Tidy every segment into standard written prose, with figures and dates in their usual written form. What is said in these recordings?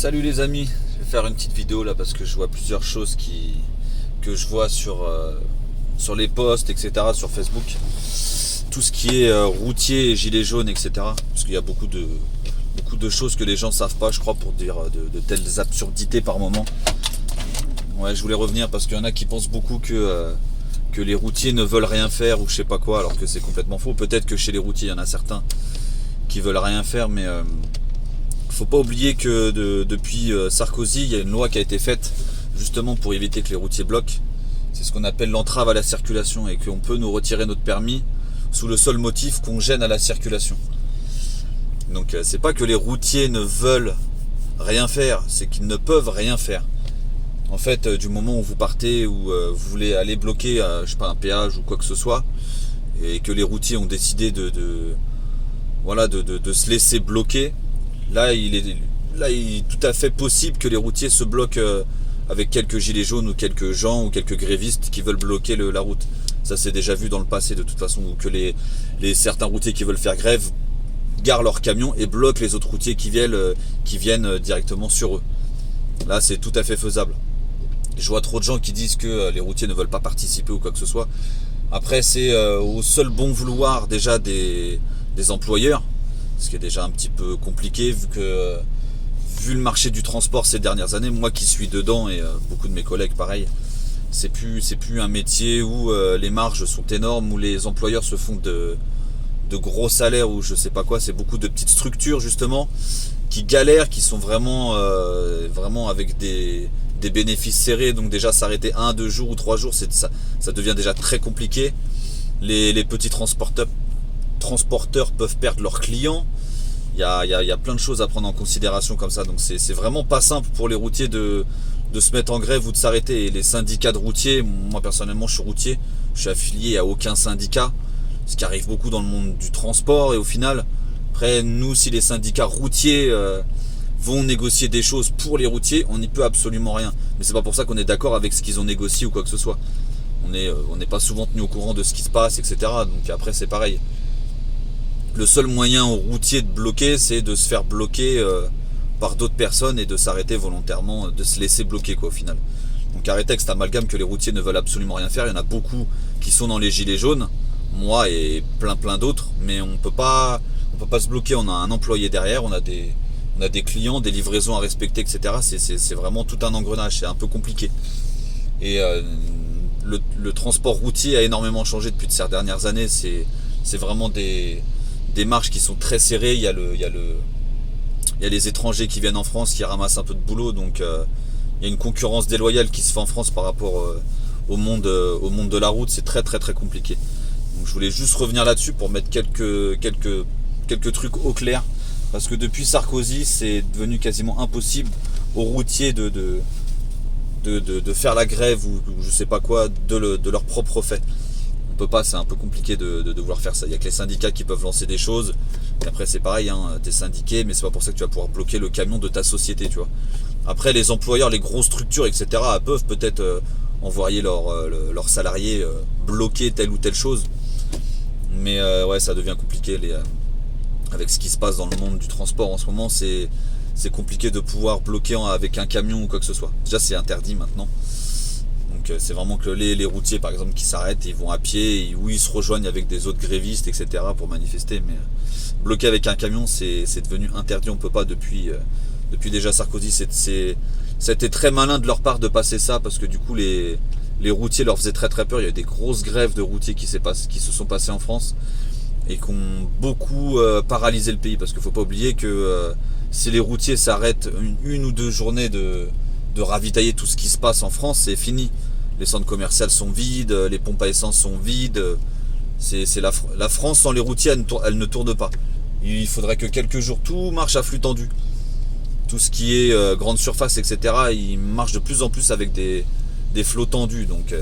Salut les amis, je vais faire une petite vidéo là parce que je vois plusieurs choses que je vois sur les posts, etc. sur Facebook. Tout ce qui est routier, gilets jaunes, etc. Parce qu'il y a beaucoup de choses que les gens savent pas, je crois, pour dire de telles absurdités par moment. Ouais, je voulais revenir parce qu'il y en a qui pensent beaucoup que les routiers ne veulent rien faire ou je sais pas quoi, alors que c'est complètement faux. Peut-être que chez les routiers, il y en a certains qui veulent rien faire, mais faut pas oublier que depuis Sarkozy, il y a une loi qui a été faite justement pour éviter que les routiers bloquent. C'est ce qu'on appelle l'entrave à la circulation et qu'on peut nous retirer notre permis sous le seul motif qu'on gêne à la circulation. Donc c'est pas que les routiers ne veulent rien faire, c'est qu'ils ne peuvent rien faire. En fait, du moment où vous partez ou vous voulez aller bloquer, je sais pas, un péage ou quoi que ce soit, et que les routiers ont décidé de se laisser bloquer, là il est tout à fait possible que les routiers se bloquent avec quelques gilets jaunes ou quelques gens ou quelques grévistes qui veulent bloquer la route. Ça c'est déjà vu dans le passé de toute façon, ou que les certains routiers qui veulent faire grève garent leur camion et bloquent les autres routiers qui viennent directement sur eux. Là c'est tout à fait faisable. Je vois trop de gens qui disent que les routiers ne veulent pas participer ou quoi que ce soit. Après c'est au seul bon vouloir déjà des employeurs, ce qui est déjà un petit peu compliqué vu le marché du transport ces dernières années, moi qui suis dedans et beaucoup de mes collègues pareil, c'est plus un métier où les marges sont énormes, où les employeurs se font de gros salaires ou je sais pas quoi. C'est beaucoup de petites structures justement qui galèrent, qui sont vraiment avec des bénéfices serrés. Donc déjà s'arrêter 1, 2 jours ou 3 jours, ça devient déjà très compliqué. Les petits transporteurs peuvent perdre leurs clients. Il y a plein de choses à prendre en considération comme ça. Donc c'est vraiment pas simple pour les routiers de se mettre en grève ou de s'arrêter. Et les syndicats de routiers, moi personnellement je suis routier, je suis affilié à aucun syndicat, ce qui arrive beaucoup dans le monde du transport. Et au final, après nous, si les syndicats routiers vont négocier des choses pour les routiers, on n'y peut absolument rien. Mais c'est pas pour ça qu'on est d'accord avec ce qu'ils ont négocié ou quoi que ce soit. On n'est pas souvent tenu au courant de ce qui se passe, etc. Donc après c'est pareil. Le seul moyen aux routiers de bloquer, c'est de se faire bloquer par d'autres personnes et de s'arrêter volontairement, de se laisser bloquer quoi au final. Donc arrêtez avec cet amalgame que les routiers ne veulent absolument rien faire. Il y en a beaucoup qui sont dans les gilets jaunes, moi et plein d'autres, mais on peut pas se bloquer. On a un employé derrière, on a des clients, des livraisons à respecter, etc. C'est vraiment tout un engrenage, c'est un peu compliqué. Et le transport routier a énormément changé depuis ces dernières années. C'est vraiment des marges qui sont très serrées. Il y a les étrangers qui viennent en France qui ramassent un peu de boulot, donc il y a une concurrence déloyale qui se fait en France par rapport au monde de la route. C'est très compliqué. Donc je voulais juste revenir là-dessus pour mettre quelques trucs au clair, parce que depuis Sarkozy c'est devenu quasiment impossible aux routiers de faire la grève ou je sais pas quoi de leur propre fait. On peut pas, c'est un peu compliqué de vouloir faire ça. Il y a que les syndicats qui peuvent lancer des choses. Et après c'est pareil, hein, t'es syndiqué, mais c'est pas pour ça que tu vas pouvoir bloquer le camion de ta société, tu vois. Après les employeurs, les grosses structures, etc. peuvent peut-être envoyer leurs salariés bloquer telle ou telle chose. Mais ouais, ça devient compliqué avec ce qui se passe dans le monde du transport en ce moment. C'est compliqué de pouvoir bloquer avec un camion ou quoi que ce soit. Déjà c'est interdit maintenant. Donc c'est vraiment que les routiers par exemple qui s'arrêtent, ils vont à pied ou ils se rejoignent avec des autres grévistes, etc. pour manifester. Mais bloquer avec un camion c'est devenu interdit, on peut pas depuis déjà Sarkozy. C'était très malin de leur part de passer ça, parce que du coup les routiers leur faisaient très peur. Il y a eu des grosses grèves de routiers qui se sont passées en France et qui ont beaucoup paralysé le pays, parce qu'il faut pas oublier que si les routiers s'arrêtent une ou 2 journées de ravitailler tout ce qui se passe en France, c'est fini. Les centres commerciaux sont vides, les pompes à essence sont vides. C'est la France sans les routiers, elle ne tourne pas. Il faudrait que quelques jours tout marche à flux tendu. Tout ce qui est grande surface, etc. il marche de plus en plus avec des flots tendus. Donc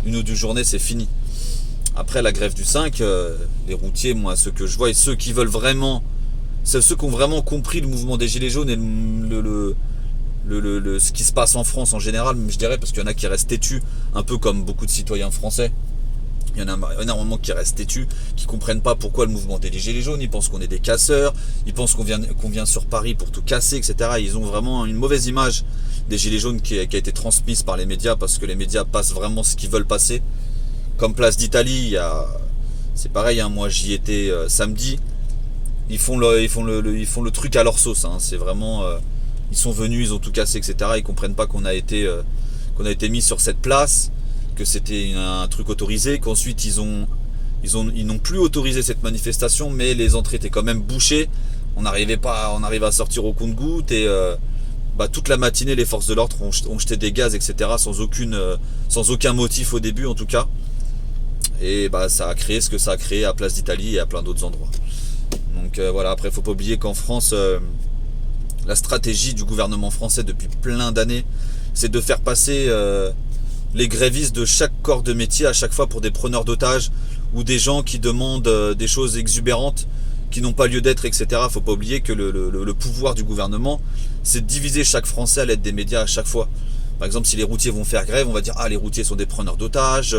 une ou 2 journées c'est fini. Après la grève du 5, les routiers, moi ceux que je vois et ceux qui veulent vraiment, c'est ceux qui ont vraiment compris le mouvement des gilets jaunes et ce qui se passe en France en général, je dirais, parce qu'il y en a qui restent têtus, un peu comme beaucoup de citoyens français. Il y en a énormément qui restent têtus, qui comprennent pas pourquoi le mouvement des Gilets jaunes. Ils pensent qu'on est des casseurs, ils pensent qu'on vient sur Paris pour tout casser, etc. Ils ont vraiment une mauvaise image des Gilets jaunes qui a été transmise par les médias, parce que les médias passent vraiment ce qu'ils veulent passer. Comme Place d'Italie, c'est pareil, hein, moi j'y étais samedi. Ils font le truc à leur sauce. Hein. C'est vraiment, ils sont venus, ils ont tout cassé, etc. Ils comprennent pas qu'on a été mis sur cette place, que c'était un truc autorisé, qu'ensuite ils n'ont plus autorisé cette manifestation, mais les entrées étaient quand même bouchées. On arrivait à sortir au compte-gouttes et toute la matinée les forces de l'ordre ont jeté des gaz, etc. sans aucun motif au début en tout cas. Et ça a créé ce que ça a créé à Place d'Italie et à plein d'autres endroits. Donc voilà, après faut pas oublier qu'en France, la stratégie du gouvernement français depuis plein d'années, c'est de faire passer les grévistes de chaque corps de métier à chaque fois pour des preneurs d'otages ou des gens qui demandent des choses exubérantes qui n'ont pas lieu d'être, etc. Faut pas oublier que le pouvoir du gouvernement, c'est de diviser chaque Français à l'aide des médias à chaque fois. Par exemple, si les routiers vont faire grève, on va dire les routiers sont des preneurs d'otages,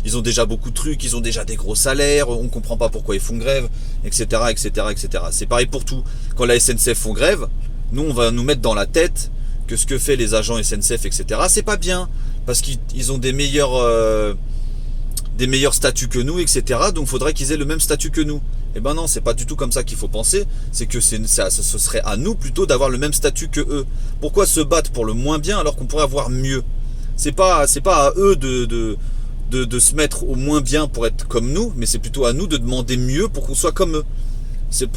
ils ont déjà beaucoup de trucs, ils ont déjà des gros salaires, on comprend pas pourquoi ils font grève, etc., etc., etc. C'est pareil pour tout. Quand la SNCF font grève, nous on va nous mettre dans la tête que ce que fait les agents SNCF, etc., c'est pas bien, parce qu'ils ont des meilleurs statuts que nous, etc. Donc il faudrait qu'ils aient le même statut que nous. Eh ben non, c'est pas du tout comme ça qu'il faut penser. C'est que ce serait à nous plutôt d'avoir le même statut que eux. Pourquoi se battre pour le moins bien alors qu'on pourrait avoir mieux? C'est pas à eux de se mettre au moins bien pour être comme nous, mais c'est plutôt à nous de demander mieux pour qu'on soit comme eux. C'est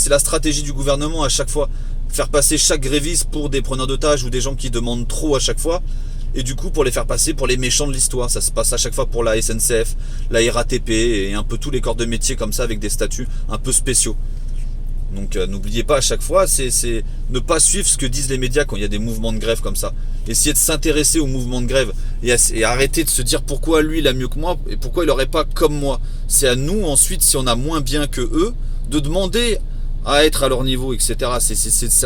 la stratégie du gouvernement à chaque fois. Faire passer chaque gréviste pour des preneurs d'otages ou des gens qui demandent trop à chaque fois. Et du coup pour les faire passer pour les méchants de l'histoire. Ça se passe à chaque fois pour la SNCF, la RATP et un peu tous les corps de métier comme ça avec des statuts un peu spéciaux. Donc n'oubliez pas à chaque fois, c'est ne pas suivre ce que disent les médias quand il y a des mouvements de grève comme ça. Essayez de s'intéresser aux mouvements de grève et arrêter de se dire pourquoi lui il a mieux que moi et pourquoi il n'aurait pas comme moi. C'est à nous ensuite, si on a moins bien que eux, de demander à être à leur niveau, etc.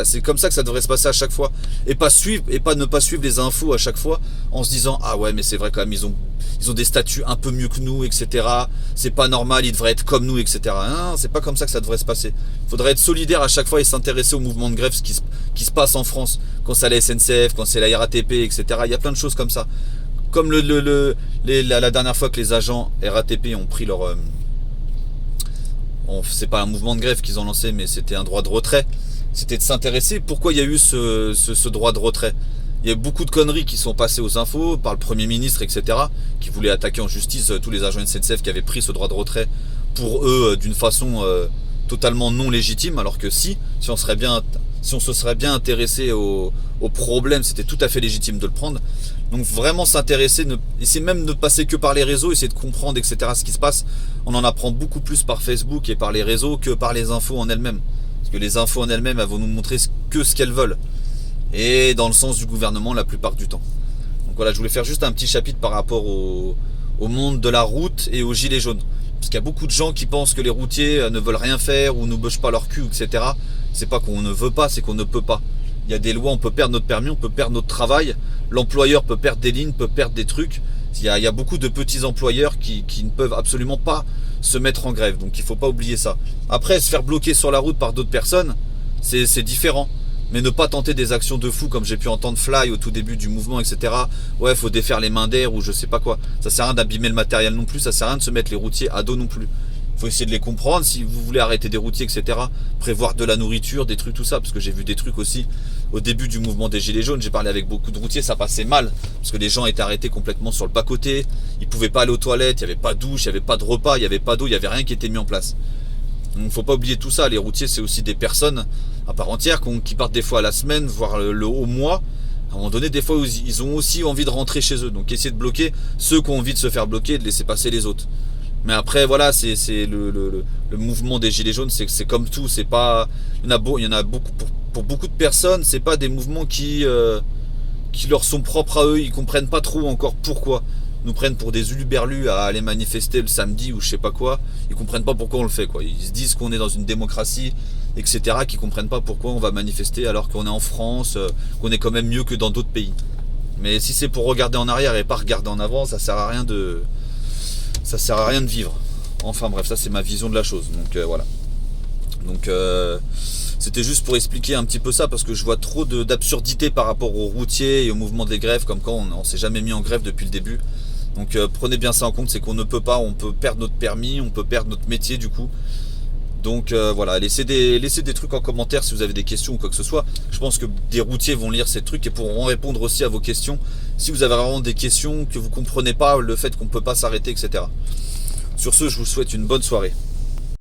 C'est comme ça que ça devrait se passer à chaque fois. Et ne pas suivre les infos à chaque fois en se disant ouais mais c'est vrai quand même ils ont des statuts un peu mieux que nous, etc. C'est pas normal, ils devraient être comme nous, etc. Non, c'est pas comme ça que ça devrait se passer. Il faudrait être solidaire à chaque fois et s'intéresser au mouvement de grève qui se passe en France. Quand c'est la SNCF, quand c'est la RATP, etc. Il y a plein de choses comme ça. Comme la dernière fois que les agents RATP ont pris leur... c'est pas un mouvement de grève qu'ils ont lancé, mais c'était un droit de retrait. C'était de s'intéresser pourquoi il y a eu ce droit de retrait. Il y a beaucoup de conneries qui sont passées aux infos par le Premier ministre, etc., qui voulait attaquer en justice tous les agents SNCF qui avaient pris ce droit de retrait pour eux d'une façon totalement non légitime, alors que si on se serait bien intéressé au problème, c'était tout à fait légitime de le prendre. Donc vraiment s'intéresser, essayer même de ne passer que par les réseaux, essayer de comprendre, etc., ce qui se passe. On en apprend beaucoup plus par Facebook et par les réseaux que par les infos en elles-mêmes. Parce que les infos en elles-mêmes, elles vont nous montrer que ce qu'elles veulent. Et dans le sens du gouvernement la plupart du temps. Donc voilà, je voulais faire juste un petit chapitre par rapport au monde de la route et aux gilets jaunes. Parce qu'il y a beaucoup de gens qui pensent que les routiers ne veulent rien faire ou ne bougent pas leur cul, etc. C'est pas qu'on ne veut pas, c'est qu'on ne peut pas. Il y a des lois, on peut perdre notre permis, on peut perdre notre travail. L'employeur peut perdre des lignes, peut perdre des trucs. Il y a beaucoup de petits employeurs qui ne peuvent absolument pas se mettre en grève. Donc il ne faut pas oublier ça. Après, se faire bloquer sur la route par d'autres personnes, c'est différent. Mais ne pas tenter des actions de fou comme j'ai pu entendre Fly au tout début du mouvement, etc. Ouais, faut défaire les mains d'air ou je sais pas quoi. Ça sert à rien d'abîmer le matériel non plus, ça sert à rien de se mettre les routiers à dos non plus. Faut essayer de les comprendre, si vous voulez arrêter des routiers, etc. Prévoir de la nourriture, des trucs, tout ça, parce que j'ai vu des trucs aussi au début du mouvement des Gilets jaunes. J'ai parlé avec beaucoup de routiers, ça passait mal, parce que les gens étaient arrêtés complètement sur le bas-côté, ils pouvaient pas aller aux toilettes, il n'y avait pas de douche, il n'y avait pas de repas, il n'y avait pas d'eau, il n'y avait rien qui était mis en place. Donc faut pas oublier tout ça, les routiers c'est aussi des personnes à part entière qui partent des fois à la semaine, voire au mois. À un moment donné, des fois ils ont aussi envie de rentrer chez eux, donc essayez de bloquer ceux qui ont envie de se faire bloquer et de laisser passer les autres. Mais après voilà, c'est le mouvement des Gilets jaunes, c'est comme tout, c'est pas, il y en a beaucoup pour beaucoup de personnes, c'est pas des mouvements qui leur sont propres à eux, ils comprennent pas trop encore pourquoi. Ils nous prennent pour des uluberlus à aller manifester le samedi ou je sais pas quoi, ils comprennent pas pourquoi on le fait quoi. Ils se disent qu'on est dans une démocratie, etc., qui comprennent pas pourquoi on va manifester alors qu'on est en France, qu'on est quand même mieux que dans d'autres pays. Mais si c'est pour regarder en arrière et pas regarder en avant, ça sert à rien ça sert à rien de vivre. Enfin bref, ça c'est ma vision de la chose. Donc voilà. Donc c'était juste pour expliquer un petit peu ça, parce que je vois trop d'absurdités par rapport aux routiers et au mouvement des grèves, comme quand on s'est jamais mis en grève depuis le début. Donc prenez bien ça en compte, c'est qu'on ne peut pas, on peut perdre notre permis, on peut perdre notre métier du coup. Donc voilà, laissez des trucs en commentaire si vous avez des questions ou quoi que ce soit. Je pense que des routiers vont lire ces trucs et pourront répondre aussi à vos questions. Si vous avez vraiment des questions que vous comprenez pas, le fait qu'on ne peut pas s'arrêter, etc. Sur ce, je vous souhaite une bonne soirée.